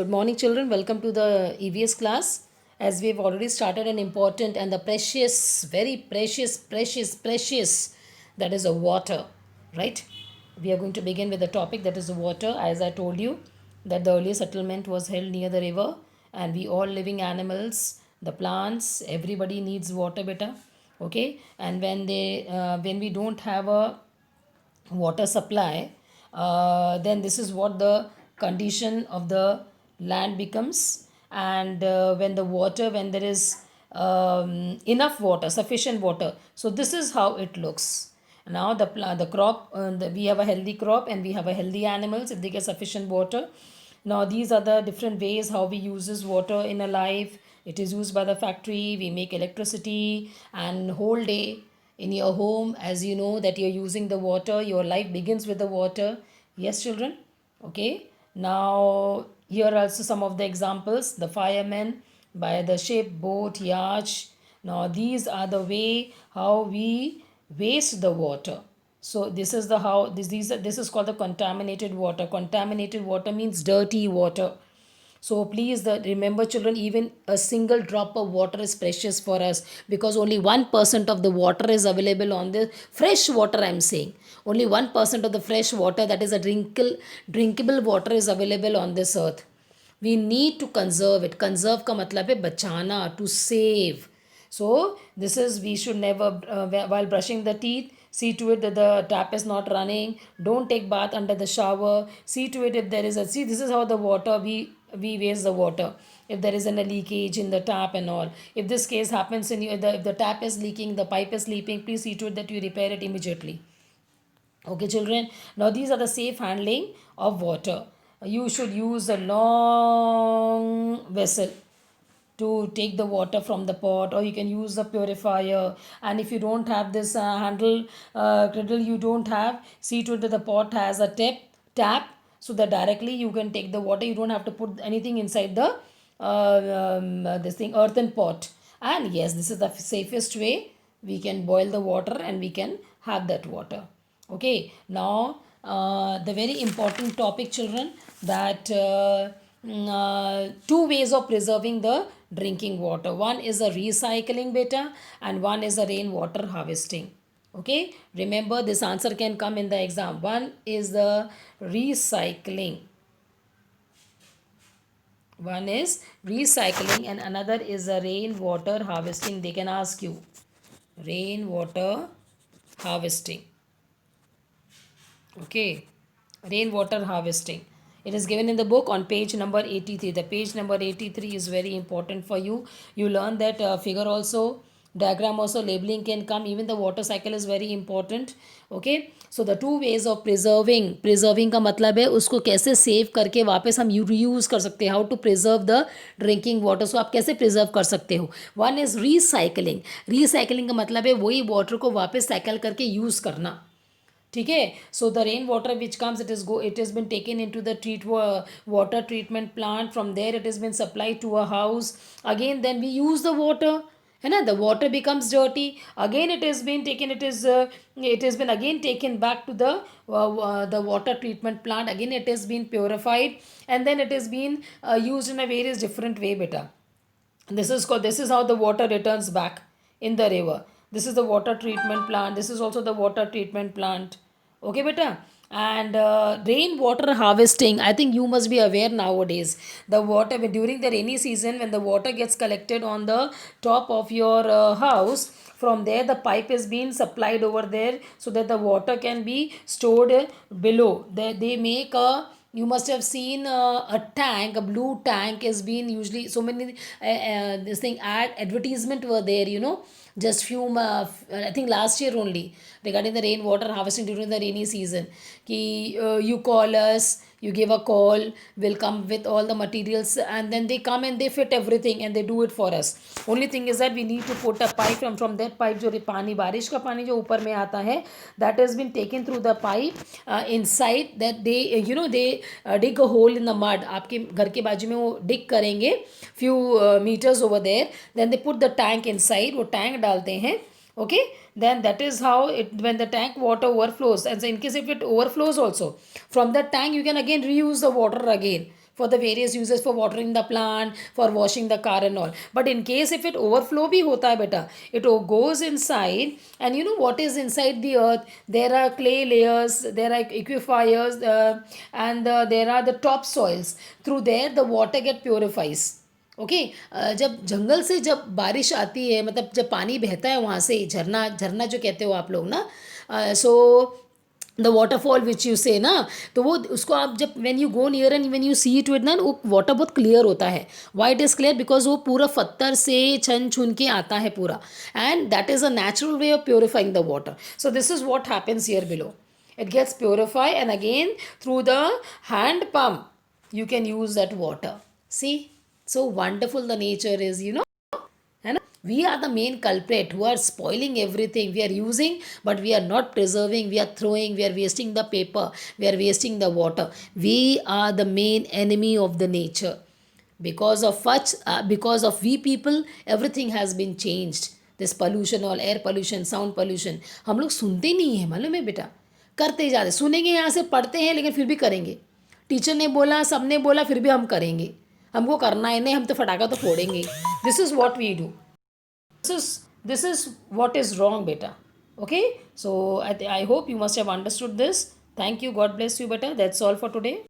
Good morning, children. Welcome to the EVS class. As we've already started an important and the precious, very precious, that is a water, right? We are going to begin with the topic that is the water. As I told you, that the earlier settlement was held near the river, and we all living animals, the plants, everybody needs water, beta. Okay, and when we don't have a water supply, then this is what the condition of the land becomes. And when there is enough water, sufficient water, so this is how it looks. Now the crop, we have a healthy crop and we have a healthy animals if they get sufficient water. Now these are the different ways how we uses water in a life. It is used by the factory, we make electricity, and whole day in your home, as you know that you're using the water, your life begins with the water. Yes, children. Okay, now here are also some of the examples: the firemen, by the ship, boat, yacht. Now these are the way how we waste the water. So this is the how this is called the contaminated water. Contaminated water means dirty water. So please remember, children, even a single drop of water is precious for us, because only 1% of the water is available on the fresh water. I'm saying only 1% of the fresh water, that is a drinkable water, is available on this earth. We need to conserve it. Conserve का मतलब है बचाना, to save. So this is, we should never, while brushing the teeth, see to it that the tap is not running. Don't take bath under the shower. See to it if there is a, see, this is how the water, we waste the water. If there is a leakage in the tap and all, if this case happens in you, if the tap is leaking, the pipe is leaking, please see to it that you repair it immediately. Okay, children. Now these are the safe handling of water. You should use a long vessel to take the water from the pot, or you can use the purifier. And if you don't have this griddle, you don't have, see to it that the pot has a tap, so that directly you can take the water. You don't have to put anything inside the this thing earthen pot. And yes, this is the safest way. We can boil the water and we can have that water. Okay, now the very important topic, children, that two ways of preserving the drinking water. One is a recycling, beta, and one is a rainwater harvesting. Okay, remember this answer can come in the exam. One is the recycling, one is recycling, and another is a rainwater harvesting. They can ask you rainwater harvesting. Okay, rainwater harvesting. It is given in the book on page number 83. The page number 83 is very important for you. You learn that figure also, diagram also, labeling can come. Even the water cycle is very important. Okay, so the two ways of preserving का मतलब है उसको कैसे save करके वापस हम use कर सकते हैं. How to preserve the drinking water. So आप कैसे प्रिजर्व कर सकते हो. वन इज रिसाइकलिंग का मतलब है वही वाटर को वापस साइकिल करके यूज करना. ठीक है. So the rain water which comes, it is been taken into the water treatment plant. From there it is been supplied to a house. Again then we use the water, है ना. The water becomes dirty. Again it is been taken, it is been again taken back to the water treatment plant. Again it is been purified, and then it is been used in a various different way, beta. This is how the water returns back in the river. This is the water treatment plant. This is also the water treatment plant. Okay, beta. And rainwater harvesting, I think you must be aware nowadays. The water, during the rainy season, when the water gets collected on the top of your house, from there the pipe is being supplied over there, so that the water can be stored below. They make a, you must have seen a tank, a blue tank is being usually, so many this thing advertisement were there, just few I think last year only, regarding the rainwater harvesting during the rainy season. Ki you call us, you give a call, we'll come with all the materials, and then they come and they fit everything and they do it for us. Only thing is that we need to put a pipe, and from that pipe जो पानी, बारिश का पानी जो ऊपर में आता है, that has been taken through the pipe inside, that they they dig a hole in the mud. आपके घर के बाजू में वो dig करेंगे few meters over there, then they put the tank inside, वो tank डालते हैं. Okay, then that is how it, when the tank water overflows, and so in case if it overflows also, from that tank you can again reuse the water again for the various uses, for watering the plant, for washing the car and all. But in case if it overflow bhi hota hai beta, it goes inside, and you know what is inside the earth? There are clay layers, there are aquifers, and there are the top soils. Through there the water get purifies. Okay जब जंगल से जब बारिश आती है, मतलब जब पानी बहता है वहाँ से, झरना, झरना जो कहते हो आप लोग ना, so the waterfall which you say ना, तो वो उसको आप जब when you go near and when you see to it ना, वो वाटर बहुत क्लियर होता है. Why it is clear? Because वो पूरा पत्थर से छन छुन के आता है पूरा, and that is a natural way of purifying the water. So this is what happens here below. It gets purified, and again through the hand pump you can use that water. See, so wonderful the nature is, you know. है ना? We are the main culprit who are spoiling everything. We are using, but we are not preserving. We are throwing. We are wasting the paper. We are wasting the water. We are the main enemy of the nature. Because of we people, everything has been changed. This pollution, all air pollution, sound pollution. हम लोग सुनते नहीं हैं, मालूम है बेटा, करते जा रहे. सुनेंगे यहाँ से, पढ़ते हैं, लेकिन फिर भी करेंगे. टीचर ने बोला, सब ने बोला, फिर भी हम करेंगे. हमको करना है नहीं, हम तो फटाका तो फोड़ेंगे. This is what we do. This is what is wrong, beta. Okay, so I hope you must have understood this. Thank you. God bless you, beta. That's all for today.